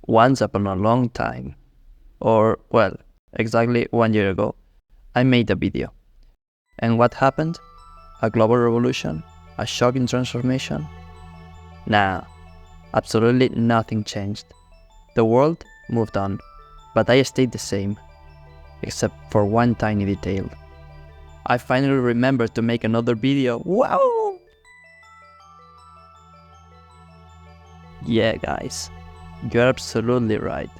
Once upon a long time, or well, exactly 1 year ago, I made a video. And what happened? A global revolution? A shocking transformation? Nah, absolutely nothing changed. The world moved on, but I stayed the same, except for one tiny detail. I finally remembered to make another video. Wow! Yeah, guys, you're absolutely right.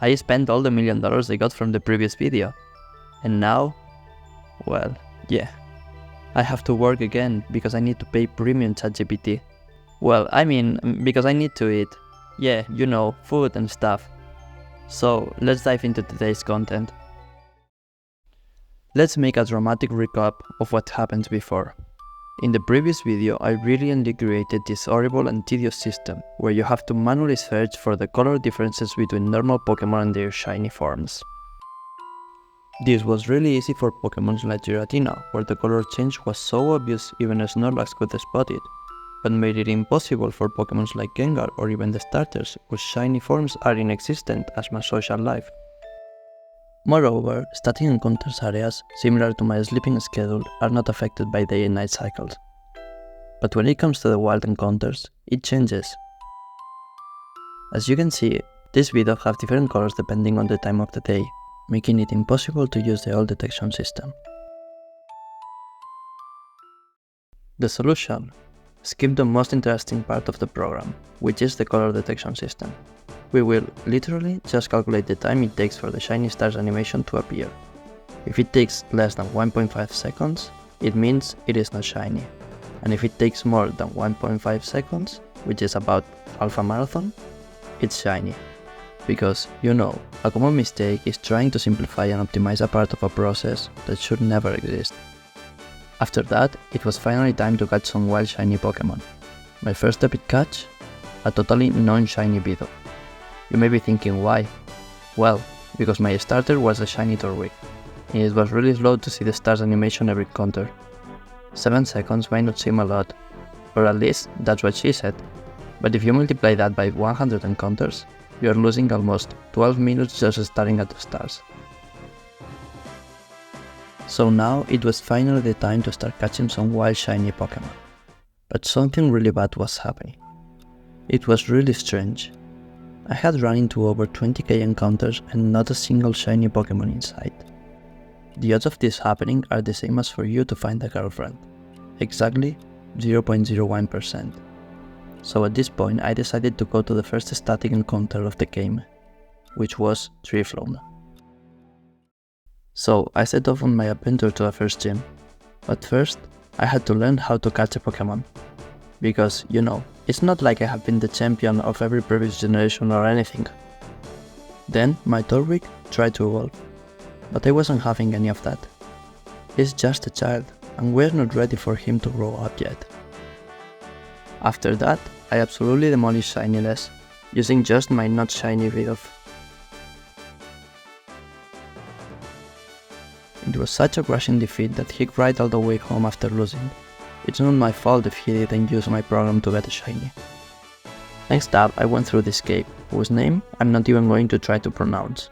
I spent all the $1 million I got from the previous video. And now, well, yeah. I have to work again because I need to pay premium ChatGPT. Well, I mean, because I need to eat. Yeah, you know, food and stuff. So, let's dive into today's content. Let's make a dramatic recap of what happened before. In the previous video, I brilliantly created this horrible and tedious system where you have to manually search for the color differences between normal Pokémon and their shiny forms. This was really easy for Pokémon like Giratina, where the color change was so obvious even a Snorlax could spot it, but made it impossible for Pokémon like Gengar or even the starters, whose shiny forms are inexistent as my social life. Moreover, static encounters areas, similar to my sleeping schedule, are not affected by day and night cycles. But when it comes to the wild encounters, it changes. As you can see, this video have different colors depending on the time of the day, making it impossible to use the old detection system. The solution? Skip the most interesting part of the program, which is the color detection system. We will literally just calculate the time it takes for the shiny stars animation to appear. If it takes less than 1.5 seconds, it means it is not shiny. And if it takes more than 1.5 seconds, which is about half a marathon, it's shiny. Because, you know, a common mistake is trying to simplify and optimize a part of a process that should never exist. After that, it was finally time to catch some wild shiny Pokémon. My first epic catch? A totally non-shiny Beetle. You may be thinking why? Well, because my starter was a shiny Torwick, and it was really slow to see the stars animation every encounter. 7 seconds might not seem a lot, or at least that's what she said, but if you multiply that by 100 encounters, you are losing almost 12 minutes just staring at the stars. So now it was finally the time to start catching some wild shiny Pokémon. But something really bad was happening. It was really strange. I had run into over 20k encounters and not a single shiny Pokémon in sight. The odds of this happening are the same as for you to find a girlfriend. Exactly 0.01%. So at this point I decided to go to the first static encounter of the game, which was Drifloon. So I set off on my adventure to the first gym, but first I had to learn how to catch a Pokémon. Because, you know, it's not like I have been the champion of every previous generation or anything. Then my Torwick tried to evolve, but I wasn't having any of that. He's just a child, and we're not ready for him to grow up yet. After that, I absolutely demolished Shinyless, using just my not shiny Vidoof. It was such a crushing defeat that he cried all the way home after losing. It's not my fault if he didn't use my program to get a shiny. Next up, I went through this cave, whose name I'm not even going to try to pronounce.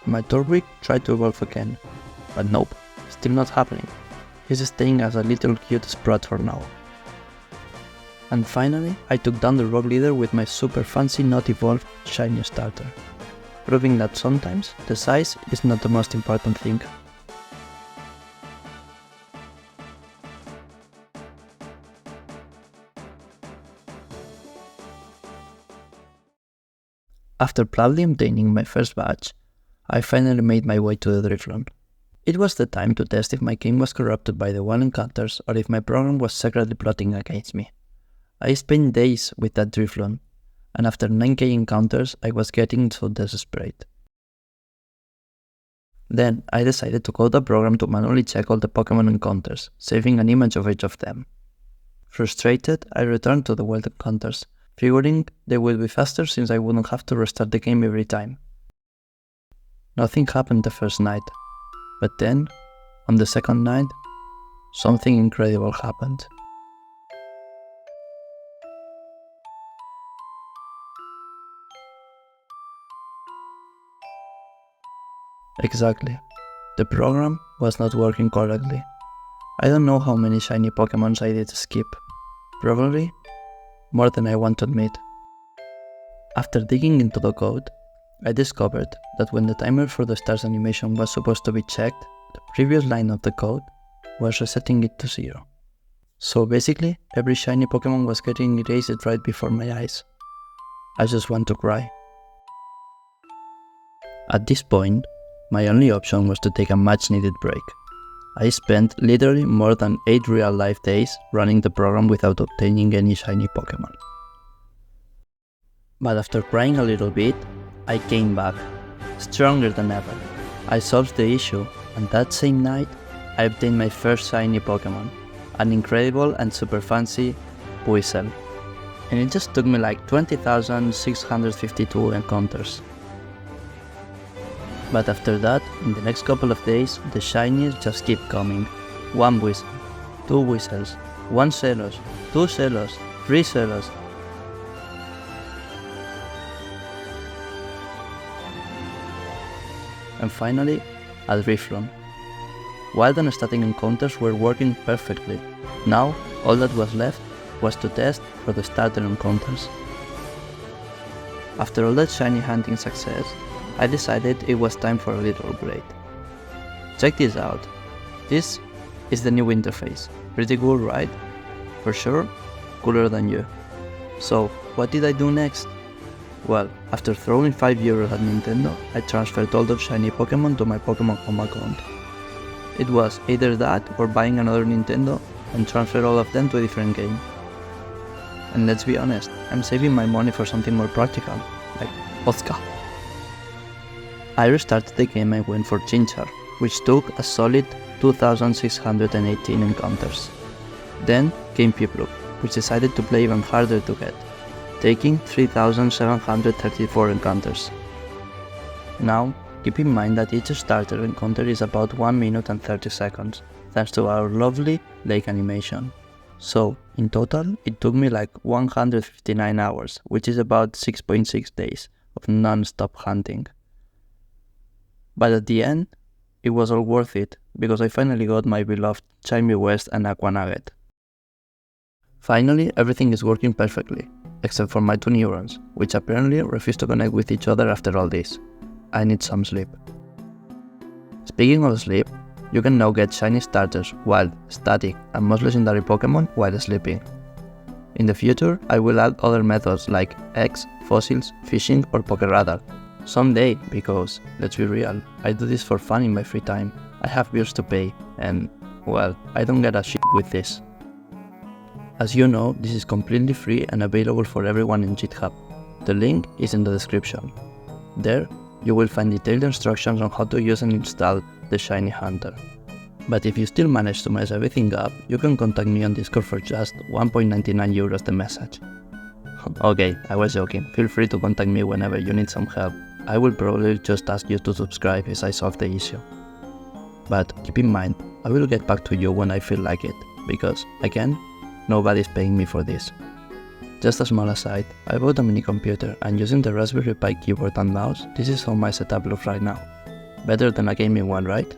My Torwick tried to evolve again, but nope, still not happening. He's staying as a little cute Sprout for now. And finally, I took down the rock leader with my super fancy not evolved shiny starter, proving that sometimes the size is not the most important thing. After proudly obtaining my first badge, I finally made my way to the Drifloon. It was the time to test if my game was corrupted by the wild encounters or if my program was secretly plotting against me. I spent days with that Drifloon, and after 9k encounters I was getting so desperate. Then I decided to code a program to manually check all the Pokémon encounters, saving an image of each of them. Frustrated, I returned to the wild encounters, figuring they would be faster since I wouldn't have to restart the game every time. Nothing happened the first night, but then On the second night, something incredible happened. Exactly. The program was not working correctly. I don't know how many shiny Pokémons I did skip. Probably more than I want to admit. After digging into the code, I discovered that when the timer for the stars animation was supposed to be checked, the previous line of the code was resetting it to 0. So basically, every shiny Pokémon was getting erased right before my eyes. I just want to cry. At this point, my only option was to take a much needed break. I spent literally more than 8 real-life days running the program without obtaining any shiny Pokémon. But after crying a little bit, I came back, stronger than ever. I solved the issue, and that same night, I obtained my first shiny Pokémon, an incredible and super fancy Buizel. And it just took me like 20,652 encounters. But after that, in the next couple of days, the shinies just keep coming. 1 Buizel, 2 Buizels, 1 Celos, 2 Celos, 3 Celos. And finally, a Drifloon. Wild and static encounters were working perfectly. Now, all that was left was to test for the starter encounters. After all that shiny hunting success, I decided it was time for a little upgrade. Check this out. This is the new interface. Pretty cool, right? For sure, cooler than you. So, what did I do next? Well, after throwing €5 at Nintendo, I transferred all those shiny Pokémon to my Pokémon Home account. It was either that or buying another Nintendo and transfer all of them to a different game. And let's be honest, I'm saving my money for something more practical, like vodka. I restarted the game and went for Chinchar, which took a solid 2,618 encounters. Then came Piplup, which decided to play even harder to get, taking 3,734 encounters. Now, keep in mind that each starter encounter is about 1 minute and 30 seconds, thanks to our lovely lake animation. So, in total, it took me like 159 hours, which is about 6.6 days of non-stop hunting. But at the end, it was all worth it, because I finally got my beloved Chimey West and Aqua Nugget. Finally, everything is working perfectly, except for my 2 neurons, which apparently refuse to connect with each other after all this. I need some sleep. Speaking of sleep, you can now get shiny starters, wild, static, and most legendary Pokémon while sleeping. In the future, I will add other methods like eggs, fossils, fishing, or Pokéradar. Someday, because, let's be real, I do this for fun in my free time. I have bills to pay, and, well, I don't get a shit with this. As you know, this is completely free and available for everyone in GitHub. The link is in the description. There, you will find detailed instructions on how to use and install the Shiny Hunter. But if you still manage to mess everything up, you can contact me on Discord for just €1.99 the message. Okay, I was joking. Feel free to contact me whenever you need some help. I will probably just ask you to subscribe as I solve the issue. But keep in mind, I will get back to you when I feel like it, because, again, nobody's paying me for this. Just a small aside, I bought a mini computer and using the Raspberry Pi keyboard and mouse, this is how my setup looks right now. Better than a gaming one, right?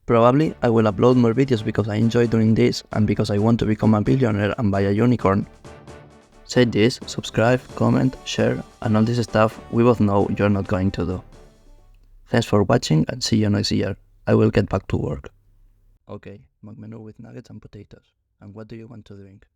Probably I will upload more videos because I enjoy doing this and because I want to become a billionaire and buy a unicorn. Say this, subscribe, comment, share, and all this stuff we both know you're not going to do. Thanks for watching and see you next year. I will get back to work. Okay, McMenu with nuggets and potatoes. And what do you want to drink?